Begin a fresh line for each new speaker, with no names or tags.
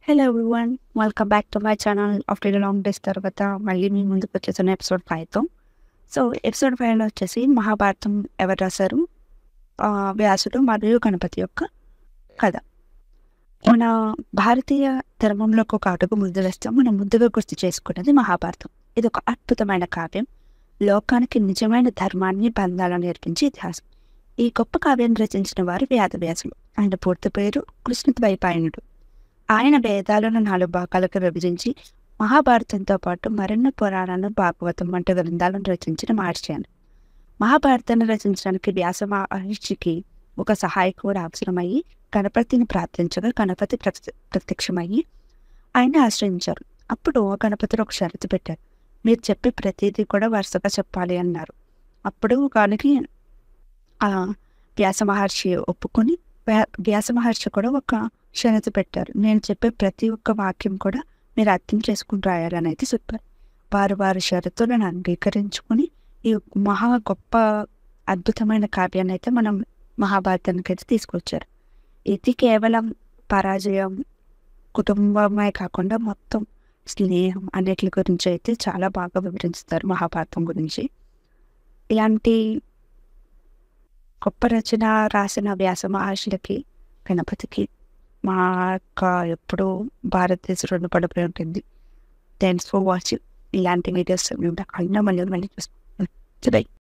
Hello everyone, welcome back to my channel. After long days తర్వాత మళ్ళీ మీ ముందుకు వచ్చేసిన ఎపిసోడ్ 5తో. సో ఎపిసోడ్ 5లో వచ్చేసి మహాభారతం ఎవరు రాశారు? వ్యాసుడు మరియు గణపతి యొక్క కథ. మన భారతీయ ధర్మంలోకి ఒక అడుగు ముందు వేస్తాం. మనం ముందుగా గుర్తు చేసుకున్నది మహాభారతం. ఇది ఒక అద్భుతమైన కావ్యం. లోకానికి నిజమైన ధర్మాన్ని బంధాలను నేర్పించే ఇతిహాసం. ఈ గొప్ప కావ్యాన్ని రచించిన వారు వేదవ్యాసులు. ఆయన పూర్తి పేరు కృష్ణద్వైపాయనుడు. ఆయన వేదాలను 4 భాగాలకు విభజించి మహాభారతంతో పాటు మరెన్నో పురాణాలను, భాగవతం వంటి గ్రంథాలను రచించిన మహర్షి ఆయన. మహాభారతాన్ని రచించడానికి వ్యాస మహర్షికి ఒక సహాయకుడు అవసరమయ్యి గణపతిని ప్రార్థించగా గణపతి ప్రత్యక్షమయ్యి ఆయన ఆశ్రయించారు. అప్పుడు గణపతిలో ఒక షరతు పెట్టారు. మీరు చెప్పే ప్రతిదీ కూడా వరుసగా చెప్పాలి అన్నారు. అప్పుడు దానికి వ్యాస మహర్షి ఒప్పుకొని వ్యాస మహర్షి కూడా ఒక షరతు పెట్టారు. నేను చెప్పే ప్రతి ఒక్క వాక్యం కూడా మీరు అర్థం చేసుకుని రాయాలని అయితే చెప్పారు. వారి షరతులను అంగీకరించుకొని ఈ మహా గొప్ప అద్భుతమైన కావ్యాన్ని అయితే మనం మహాభారతానికి అయితే తీసుకొచ్చారు. ఇది కేవలం పరాజయం, కుటుంబమే కాకుండా మొత్తం స్నేహం అన్నిటి గురించి అయితే చాలా బాగా వివరిస్తారు మహాభారతం గురించి. ఇలాంటి గొప్ప రచన రాసిన వ్యాస మహర్షులకి, గణపతికి మా యొక్క ఎప్పుడూ భారతదేశం రుణపడిపోయి ఉంటుంది. Thanks for watching. ఇలాంటి వీడియోస్ అయినా మళ్ళీ చూస్తాం.